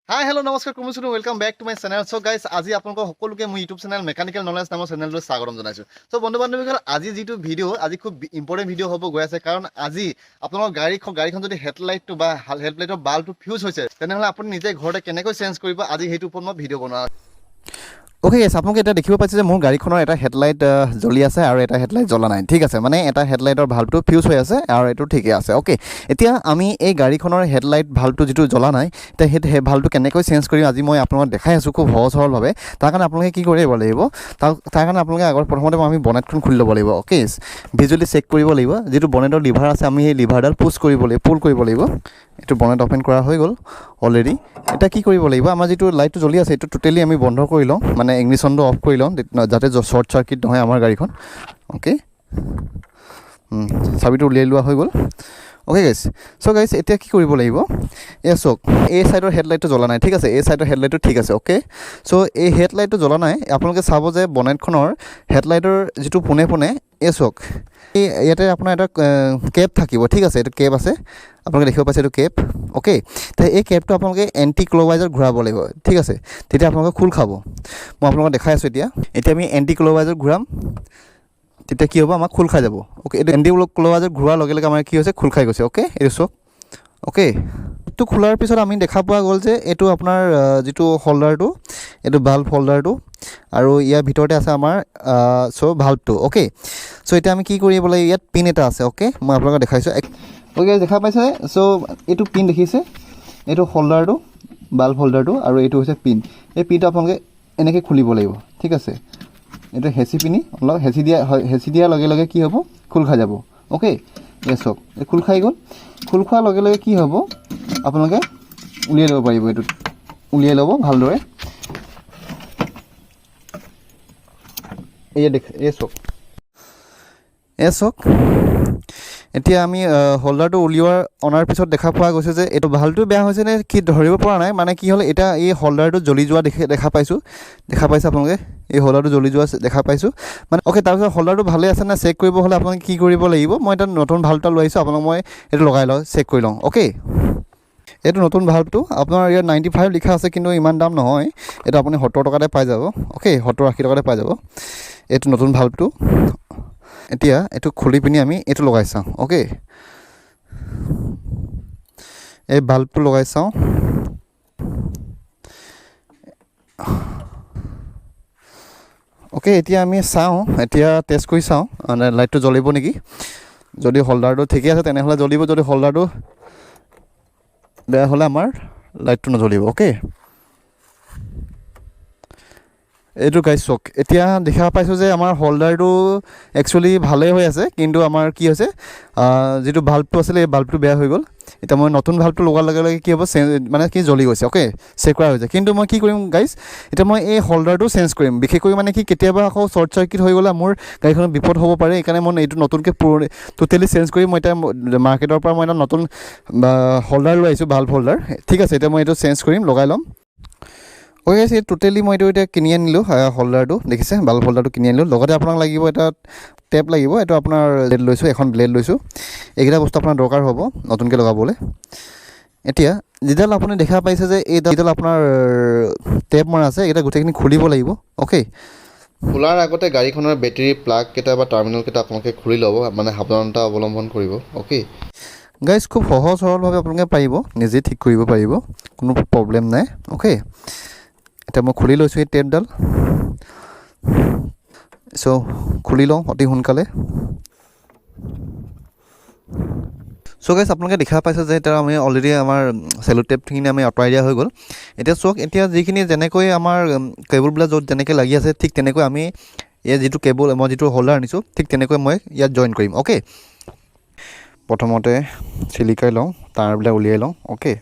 হাই hello' নমস্কাৰ কুমিছো welcome back to my channel so' guys আজি আপোনালোকৰ সকলোকে মোৰ ইউটিউব চেনেল মেকানিকেল নলেজ নামৰ চেনেলটোলৈ স্বাগতম জনাইছোঁ চ' বন্ধু বান্ধৱীসকল আজি যিটো ভিডিঅ' আজি খুব ইম্পৰ্টেণ্ট ভিডিঅ' হ'ব গৈ আছে কাৰণ আজি আপোনালোকৰ গাড়ীখন যদি হেডলাইটটো বা হেডলাইটৰ বাল্বটো ফিউজ হৈছে তেনেহ'লে আপুনি নিজে ঘৰতে কেনেকৈ চেঞ্জ কৰিব আজি সেইটোৰ ওপৰত মই ভিডিঅ' বনোৱা অ'কে য়েছ আপোনালোকে এতিয়া দেখিব পাইছে যে মোৰ গাড়ীখনৰ এটা হেডলাইট জ্বলি আছে আৰু এটা হেডলাইট জ্বলা নাই ঠিক আছে মানে এটা হেডলাইটৰ ভাল্বটো ফিউজ হৈ আছে আৰু এইটো ঠিকে আছে অ'কে এতিয়া আমি এই গাড়ীখনৰ হেডলাইট ভাল্বটো যিটো জ্বলা নাই এতিয়া সেই ভাল্বটো কেনেকৈ চেঞ্জ কৰিম আজি মই আপোনালোকক দেখাই আছোঁ খুব সহজ সৰলভাৱে তাৰ কাৰণে আপোনালোকে কি কৰিব লাগিব তাৰ কাৰণে আপোনালোকে প্ৰথমতে আমি বনেটখন খুলি ল'ব লাগিব অ'কে ভিজুৱেলি চেক কৰিব লাগিব যিটো বনেটৰ লিভাৰ আছে আমি সেই লিভাৰডাল পুল কৰিব লাগিব এইটো বনেট অ'পেন কৰা হৈ গ'ল অলৰেডি এতিয়া কি কৰিব লাগিব আমাৰ যিটো লাইটটো জ্বলি আছে এইটো টোটেলি আমি বন্ধ কৰি লওঁ মানে ইগনিশ্যনটো অফ কৰি লওঁ যাতে শ্বৰ্ট চাৰ্কিট নহয় আমাৰ গাড়ীখন অ'কে চাবিটো উলিয়াই লোৱা হৈ গ'ল অ'কে গাইছ চ' গাইছ এতিয়া কি কৰিব লাগিব এয়া চাওক এই ছাইডৰ হেডলাইটটো জ্বলা নাই ঠিক আছে এই ছাইডৰ হেডলাইটটো ঠিক আছে অ'কে চ' এই হেডলাইটটো জ্বলা নাই আপোনালোকে চাব যে বনেটখনৰ হেডলাইটৰ যিটো পোনে পোনে এই চাওক এই ইয়াতে আপোনাৰ এটা কেপ থাকিব ঠিক আছে এইটো কেপ আছে আপোনালোকে দেখিব পাইছে এইটো কেপ অ'কে তো এই কেপটো আপোনালোকে এণ্টি ক্ল'ভাইজাৰ ঘূৰাব লাগিব ঠিক আছে তেতিয়া আপোনালোকে খোল খাব মই আপোনালোকক দেখাই আছোঁ এতিয়া আমি এণ্টি ক্ল'ভাইজাৰ ঘূৰাম তেতিয়া কি হ'ব আমাক খোল খাই যাব অ'কে এইটো এণ্টি ক্ল'ভাইজাৰ ঘূৰাৰ লগে লগে আমাৰ কি হৈছে খোল খাই গৈছে অ'কে এইটো চাওক অ'কে এইটো খোলাৰ পিছত আমি দেখা পোৱা গ'ল যে এইটো আপোনাৰ যিটো হোল্ডাৰটো এইটো বাল্ব হোল্ডাৰটো আৰু ইয়াৰ ভিতৰতে আছে আমাৰ চ' ভাল্বটো অ'কে চ' এতিয়া আমি কি কৰিব লাগিব ইয়াত পিন এটা আছে অ'কে মই আপোনালোকক দেখাইছোঁ অ'কে দেখা পাইছে চ' এইটো পিন দেখিছে এইটো হোল্ডাৰটো বাল্ব হোল্ডাৰটো আৰু এইটো হৈছে পিন এই পিনটো আপোনালোকে এনেকৈ খুলিব লাগিব ঠিক আছে এইটো হেঁচি পিনি অলপ হেঁচি দিয়াৰ লগে লগে কি হ'ব খোল খাই যাব অ'কে এই চাওক এই খোল খাই গ'ল খোল খোৱাৰ লগে লগে কি হ'ব আপোনালোকে উলিয়াই ল'ব পাৰিব এইটো উলিয়াই ল'ব ভালদৰে এই চাওক এতিয়া আমি হোল্ডাৰটো অনাৰ পিছত দেখা পোৱা গৈছে যে এইটো ভালটো বেয়া হৈছে নে কি ধৰিব পৰা নাই মানে কি হ'ল এতিয়া এই হোল্ডাৰটো জ্বলি যোৱা দেখা পাইছে আপোনালোকে এই হোল্ডাৰটো জ্বলি যোৱা দেখা পাইছোঁ মানে অ'কে তাৰপিছত হোল্ডাৰটো ভালে আছে নে চেক কৰিব হ'লে আপোনালোকে কি কৰিব লাগিব মই এটা নতুন ভাল্ব এটা লৈ আহিছোঁ আপোনাক মই এইটো লগাই লওঁ চেক কৰি লওঁ অ'কে এইটো নতুন ভাল্বটো আপোনাৰ ইয়াত 95 লিখা আছে কিন্তু ইমান দাম নহয় এইটো আপুনি 70 টকাতে পাই যাব অ'কে 70-80 টকাতে পাই যাব এইটো নতুন ভাল্বটো এতিয়া এইটো খুলি পিনি আমি এইটো লগাই চাওঁ অ'কে এই বাল্বটো লগাই চাওঁ অ'কে এতিয়া আমি এতিয়া টেষ্ট কৰি চাওঁ মানে লাইটটো জ্বলিব নেকি যদি হোল্ডাৰটো ঠিকে আছে তেনেহ'লে জ্বলিব যদি হোল্ডাৰটো বেয়া হ'লে আমাৰ লাইটটো নজ্বলিব অ'কে এইটো গাইজ চাওক এতিয়া দেখা পাইছোঁ যে আমাৰ হোল্ডাৰটো একচুৱেলি ভালেই হৈ আছে কিন্তু আমাৰ কি হৈছে যিটো বাল্বটো আছিলে এই বাল্বটো বেয়া হৈ গ'ল এতিয়া মই নতুন বাল্বটো লগোৱাৰ লগে লগে কি হ'ব মানে কি জ্বলি গৈছে অ'কে চেক কৰা হৈছে কিন্তু মই কি কৰিম গাইজ এতিয়া মই এই হোল্ডাৰটো চেঞ্জ কৰিম বিশেষকৈ মানে কি কেতিয়াবা আকৌ শ্বৰ্ট চাৰ্কিট হৈ গ'লে মোৰ গাড়ীখনত বিপদ হ'ব পাৰে সেইকাৰণে মই এইটো নতুনকৈ টোটেলি চেঞ্জ কৰি মই এতিয়া মাৰ্কেটৰ পৰা মই এটা নতুন হোল্ডাৰ লৈ আহিছোঁ বাল্ব হোল্ডাৰ ঠিক আছে এতিয়া মই এইটো চেঞ্জ কৰিম লগাই ল'ম অ'কে এই টোটেলি মই এইটো এতিয়া কিনি আনিলোঁ হোল্ডাৰটো দেখিছে বাল্ব হোল্ডাৰটো কিনি আনিলোঁ লগতে আপোনাক লাগিব এটা টেপ লাগিব এইটো আপোনাৰ এখন ব্লেড লৈছোঁ এইকেইটা বস্তু আপোনাৰ দৰকাৰ হ'ব নতুনকৈ লগাবলৈ এতিয়া যিডাল আপুনি দেখা পাইছে যে এইডাল আপোনাৰ টেপ মৰা আছে এইকেইটা গোটেইখিনি খুলিব লাগিব অ'কে খোলাৰ আগতে গাড়ীখনৰ বেটেৰী প্লাগকেইটা বা টাৰ্মিনেলকেইটা আপোনালোকে খুলি ল'ব মানে সাৱধানতা অৱলম্বন কৰিব অ'কে গাইজ খুব সহজ সৰলভাৱে আপোনালোকে পাৰিব নিজে ঠিক কৰিব পাৰিব কোনো প্ৰব্লেম নাই অ'কে এতিয়া মই খুলি লৈছোঁ এই টেপডাল চ' খুলি লওঁ অতি সোনকালে চ' গাইজ আপোনালোকে দেখা পাইছে যে এতিয়া আমি অলৰেডি আমাৰ চেলো টেপখিনি আমি আঁতৰাই দিয়া হৈ গ'ল এতিয়া চাওক এতিয়া যিখিনি যেনেকৈ আমাৰ কেবুলবিলাক য'ত যেনেকৈ লাগি আছে ঠিক তেনেকৈ আমি ইয়াত যিটো কেবুল মই যিটো হোল্ডাৰ আনিছোঁ ঠিক তেনেকৈ মই ইয়াত জইন কৰিম অ'কে প্ৰথমতে চিলিকাই লওঁ তাঁৰবিলাক উলিয়াই লওঁ অ'কে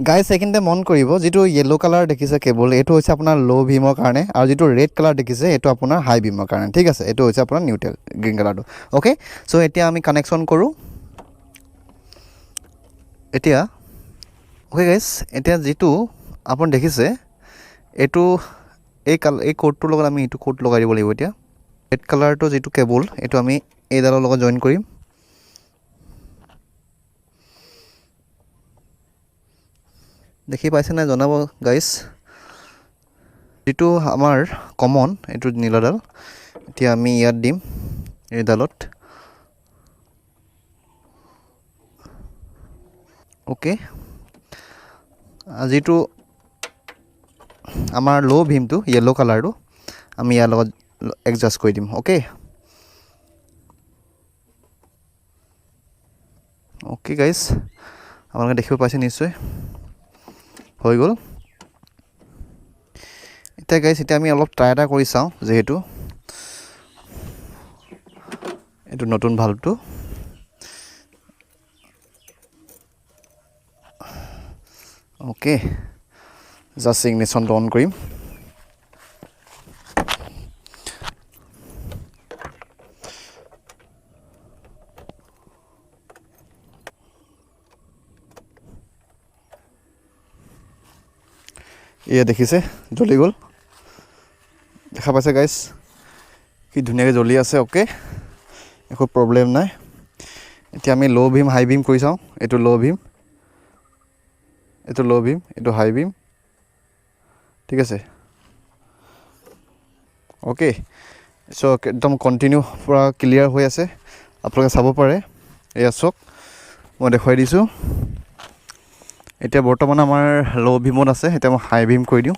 গাইজ সেইখিনিতে মন কৰিব যিটো য়েল্ল' কালাৰ দেখিছে কেবুল এইটো হৈছে আপোনাৰ ল' ভীমৰ কাৰণে আৰু যিটো ৰেড কালাৰ দেখিছে এইটো আপোনাৰ হাই ভীমৰ কাৰণে ঠিক আছে এইটো হৈছে আপোনাৰ নিউট্ৰেল গ্ৰীণ কালাৰটো অ'কে চ' এতিয়া আমি কানেকশ্যন কৰোঁ এতিয়া অ'কে গাইজ এতিয়া যিটো আপুনি দেখিছে এইটো এই কোডটোৰ লগত আমি এইটো কোড লগাই দিব লাগিব এতিয়া ৰেড কালাৰটো যিটো কেবুল এইটো আমি এইডালৰ লগত জইন কৰিম দেখি পাইছে নাই জনাব গাইছ যিটো আমাৰ কমন এইটো নীলাডাল এতিয়া আমি ইয়াত দিম এইডালত ওকে যিটো আমাৰ লো ভীমটো ইয়েলো কালাৰটো আমি ইয়াৰ লগত এডজাষ্ট কৰি দিম ওকে ওকে গাইছ আপোনালোকে দেখিব পাইছে নিশ্চয় হৈ গ'ল এতিয়া গাইছ এতিয়া আমি অলপ ট্ৰাই এটা কৰি চাওঁ যিহেতু এইটো নতুন ভাল্বটো ওকে জাষ্ট ইগনিশ্যনটো অন কৰিম এয়া দেখিছে জ্বলি গ'ল দেখা পাইছে গাইছ কি ধুনীয়াকৈ জ্বলি আছে ওকে একো প্ৰব্লেম নাই এতিয়া আমি ল' ভীম হাই ভীম কৰি চাওঁ এইটো ল' ভীম এইটো ল' ভীম এইটো হাই ভীম ঠিক আছে ওকে চ' একদম কণ্টিনিউ পূৰা ক্লিয়াৰ হৈ আছে আপোনালোকে চাব পাৰে এয়া চাওক মই দেখুৱাই দিছোঁ এতিয়া বৰ্তমান আমাৰ ল' ভীমত আছে এতিয়া মই হাই ভীম কৰি দিওঁ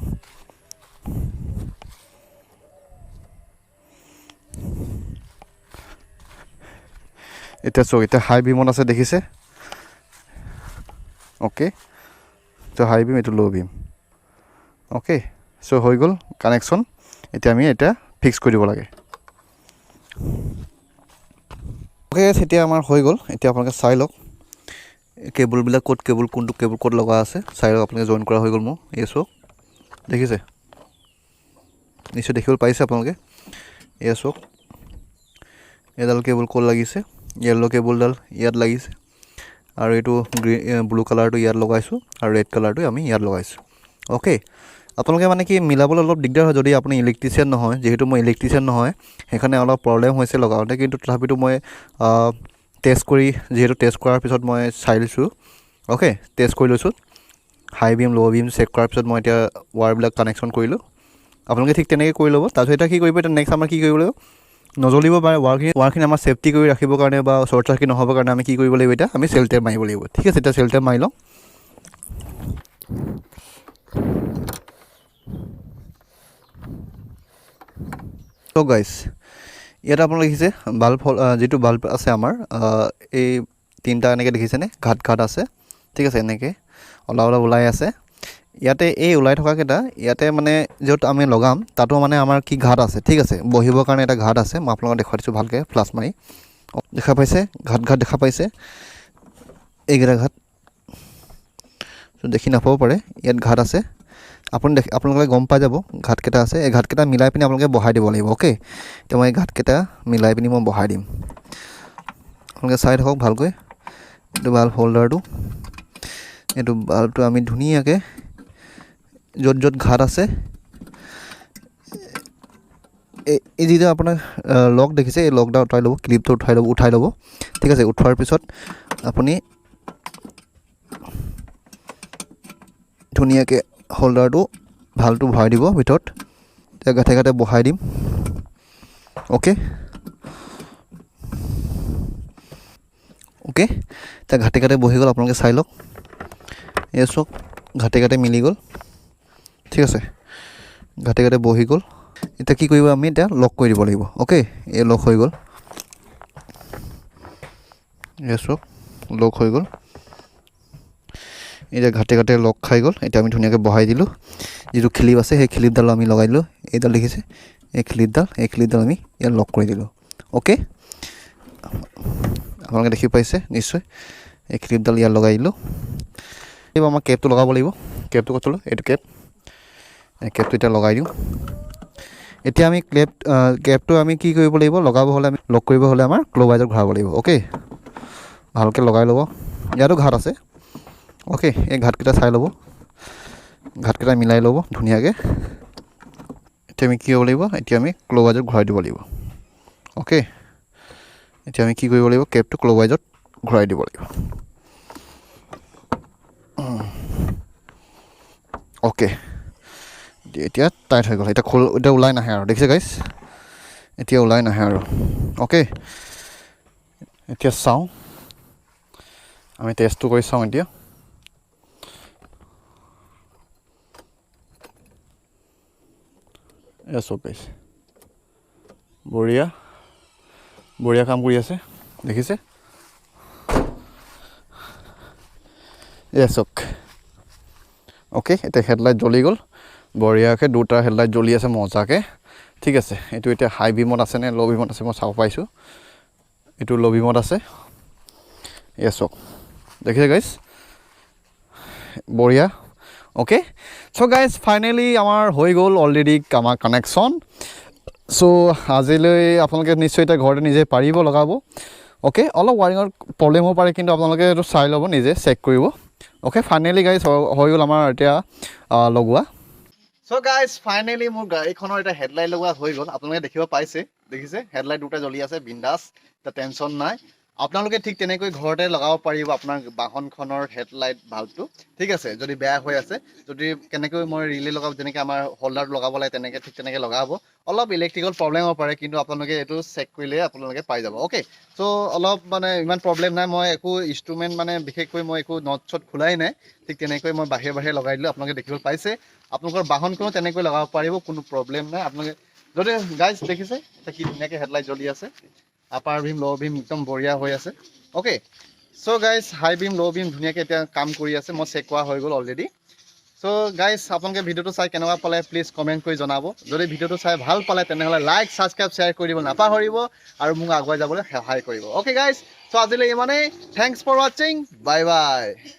এতিয়া চাওক এতিয়া হাই ভীমত আছে দেখিছে ওকে চ' হাই ভীম এইটো ল' ভীম ওকে চ' হৈ গ'ল কানেকশ্যন এতিয়া আমি এতিয়া ফিক্স কৰি দিব লাগে ওকে এতিয়া আমাৰ হৈ গ'ল এতিয়া আপোনালোকে চাই লওক কেবুলবিলাক ক'ত কেবুল কোনটো কেবুল ক'ত লগা আছে চাই লওক আপোনালোকে জইন কৰা হৈ গ'ল মোৰ এই চাওক দেখিছে নিশ্চয় দেখিবলৈ পাইছে আপোনালোকে এয়া চাওক এডাল কেবুল ক'ত লাগিছে য়েল্ল' কেবুলডাল ইয়াত লাগিছে আৰু এইটো ব্লু কালাৰটো ইয়াত লগাইছোঁ আৰু ৰেড কালাৰটো আমি ইয়াত লগাইছোঁ ওকে আপোনালোকে মানে কি মিলাবলৈ অলপ দিগদাৰ হয় যদি আপুনি ইলেক্ট্ৰিচিয়ান নহয় যিহেতু মই ইলেক্ট্ৰিচিয়ান নহয় সেইকাৰণে অলপ প্ৰব্লেম হৈছে লগাওঁতে কিন্তু তথাপিতো মই টেষ্ট কৰি যিহেতু টেষ্ট কৰাৰ পিছত মই চাই লৈছোঁ ওকে টেষ্ট কৰি লৈছোঁ হাই বিম ল' বিম চেক কৰাৰ পিছত মই এতিয়া ৱাৰবিলাক কানেকশ্যন কৰিলোঁ আপোনালোকে ঠিক তেনেকৈ কৰি ল'ব তাৰপিছত এতিয়া কি কৰিব এতিয়া নেক্সট আমাৰ কি কৰিব লাগিব নজ্বলিব পাৰে ৱাৰখিনি আমাৰ ছেফটি কৰি ৰাখিবৰ কাৰণে বা শ্বৰ্ট চাৰ্কিট নহ'বৰ কাৰণে আমি কি কৰিব লাগিব এতিয়া আমি চেল টেপ মাৰিব লাগিব ঠিক আছে এতিয়া চেল টেপ মাৰি লওঁ চ' গাইছ ইয়াত আপোনালোকে দেখিছে বাল্ব যিটো বাল্ব আছে আমাৰ এই তিনিটা এনেকৈ দেখিছেনে ঘাট ঘাট আছে ঠিক আছে এনেকৈ অলপ অলপ ওলাই আছে ইয়াতে এই ওলাই থকাকেইটা ইয়াতে মানে য'ত আমি লগাম তাতো মানে আমাৰ কি ঘাট আছে ঠিক আছে বহিবৰ কাৰণে এটা ঘাট আছে মই আপোনালোকক দেখুৱাই দিছোঁ ভালকৈ ফ্লাছ মাৰি দেখা পাইছে ঘাট ঘাট দেখা পাইছে এইকেইটা ঘাট দেখি নাপাব পাৰে ইয়াত ঘাট আছে আপোনালোকে গম পাই যাব ঘাটকেইটা আছে এই ঘাটকেইটা মিলাই পিনি আপোনালোকে বহাই দিব লাগিব অ'কে এতিয়া মই এই ঘাটকেইটা মিলাই পিনি মই বহাই দিম আপোনালোকে চাই থাকক ভালকৈ এইটো বাল্ব হোল্ডাৰটো এইটো বাল্বটো আমি ধুনীয়াকৈ য'ত য'ত ঘাট আছে এই যিটো আপোনাৰ লক দেখিছে এই লকডাল উঠাই ল'ব ক্লিপটো উঠাই ল'ব ঠিক আছে উঠোৱাৰ পিছত আপুনি ধুনীয়াকৈ হোল্ডাৰটো ভালটো ভৰাই দিব ভিতৰত এতিয়া গাঁঠে গাঁঠে বহাই দিম অ'কে অ'কে এতিয়া ঘাটে ঘাটে বহি গ'ল আপোনালোকে চাই লওক এই চাওক ঘাটে ঘাটে মিলি গ'ল ঠিক আছে ঘাটে ঘাটে বহি গ'ল এতিয়া কি কৰিব আমি এতিয়া লক কৰি দিব লাগিব অ'কে এই লক হৈ গ'ল এই চাওক লক হৈ গ'ল এতিয়া ঘাটে ঘাটে লক খাই গ'ল এতিয়া আমি ধুনীয়াকৈ বহাই দিলোঁ যিটো ক্লিপ আছে সেই ক্লিপডাল আমি লগাই দিলোঁ এইডাল দেখিছে এই ক্লিপডাল আমি ইয়াত লক কৰি দিলোঁ অ'কে আপোনালোকে দেখি পাইছে নিশ্চয় এই ক্লিপডাল ইয়াত লগাই দিলোঁ এইবাৰ আমাৰ কেপটো লগাব লাগিব কেপটো ক'ত থ'লোঁ এইটো কেপটো এতিয়া লগাই দিওঁ এতিয়া আমি কেপটো আমি কি কৰিব লাগিব লগাব হ'লে আমি লক কৰিব হ'লে আমাৰ ক্ল'বাইজত ঘূৰাব লাগিব অ'কে ভালকৈ লগাই ল'ব ইয়াতো ঘাট আছে অ'কে এই ঘাটকেইটা চাই ল'ব ঘাটকেইটা মিলাই ল'ব ধুনীয়াকৈ এতিয়া আমি কি কৰিব লাগিব এতিয়া আমি ক্ল'বাইজত ঘূৰাই দিব লাগিব অ'কে এতিয়া আমি কি কৰিব লাগিব কেপটো ক্ল'বাইজত ঘূৰাই দিব লাগিব অ'কে এতিয়া টাইট হৈ গ'ল এতিয়া ওলাই নাহে আৰু দেখিছে গাইছ এতিয়া ওলাই নাহে আৰু অ'কে এতিয়া চাওঁ আমি টেষ্টটো কৰি চাওঁ এতিয়া চব গাইছ বঢ়িয়া বঢ়িয়া কাম কৰি আছে দেখিছে চক অ'কে এতিয়া হেডলাইট জ্বলি গ'ল বঢ়িয়াকৈ দুটা হেডলাইট জ্বলি আছে মজাকৈ ঠিক আছে এইটো এতিয়া হাই বিমত আছে নে ল' বিমত আছে মই চাব পাইছোঁ এইটো ল' বিমত আছে চক দেখিছে গাইছ বঢ়িয়া অ'কে চ' গাইজ ফাইনেলি আমাৰ হৈ গ'ল অলৰেডি আমাৰ কানেকশ্যন চ' আজিলৈ আপোনালোকে নিশ্চয় এতিয়া ঘৰতে নিজে পাৰিব লগাব অ'কে অলপ ৱাৰিঙৰ প্ৰব্লেম হ'ব পাৰে কিন্তু আপোনালোকে এইটো চাই ল'ব নিজে চেক কৰিব অ'কে ফাইনেলি গাইজ হৈ গ'ল আমাৰ এতিয়া লগোৱা চ' গাইজ ফাইনেলি মোৰ গাড়ীখনৰ এতিয়া হেডলাইট লগোৱা হৈ গ'ল আপোনালোকে দেখিব পাইছে দেখিছে হেডলাইট দুটা জ্বলি আছে বিন্দাছ এতিয়া টেনশ্যন নাই আপোনালোকে ঠিক তেনেকৈ ঘৰতে লগাব পাৰিব আপোনাৰ বাহনখনৰ হেডলাইট বাল্বটো ঠিক আছে যদি বেয়া হৈ আছে যদি কেনেকৈ মই ৰিলে লগাব যেনেকৈ আমাৰ হোল্ডাৰটো লগাব লাগে তেনেকৈ ঠিক তেনেকৈ লগাব অলপ ইলেক্ট্ৰিকেল প্ৰব্লেম হ'ব পাৰে কিন্তু আপোনালোকে এইটো চেক কৰিলে আপোনালোকে পাই যাব অ'কে চ' অলপ মানে ইমান প্ৰব্লেম নাই মই একো ইনষ্ট্ৰুমেণ্ট মানে বিশেষকৈ মই একো নট চট খোলাই নাই ঠিক তেনেকৈ মই বাহিৰে লগাই দিলোঁ আপোনালোকে দেখিব পাইছে আপোনালোকৰ বাহনখনো তেনেকৈ লগাব পাৰিব কোনো প্ৰব্লেম নাই আপোনালোকে যদি গাইজ দেখিছে এতিয়া কি ধুনীয়াকৈ হেডলাইট জ্বলি আছে আপাৰ বিম ল' বিম একদম বঢ়িয়া হৈ আছে okay so' guys high beam low' beam ধুনীয়াকৈ এতিয়া কাম কৰি আছে মই চেক কৰা হৈ গ'ল অলৰেডি চ' গাইজ আপোনালোকে ভিডিঅ'টো চাই কেনেকুৱা পালে প্লিজ কমেণ্ট কৰি জনাব যদি ভিডিঅ'টো চাই ভাল পালে তেনেহ'লে লাইক ছাবস্ক্ৰাইব শ্বেয়াৰ কৰি দিব নাপাহৰিব আৰু মোক আগুৱাই যাবলৈ সহায় কৰিব অ'কে গাইজ চ' আজিলৈ ইমানেই থেংকছ ফৰ ৱাচিং বাই বাই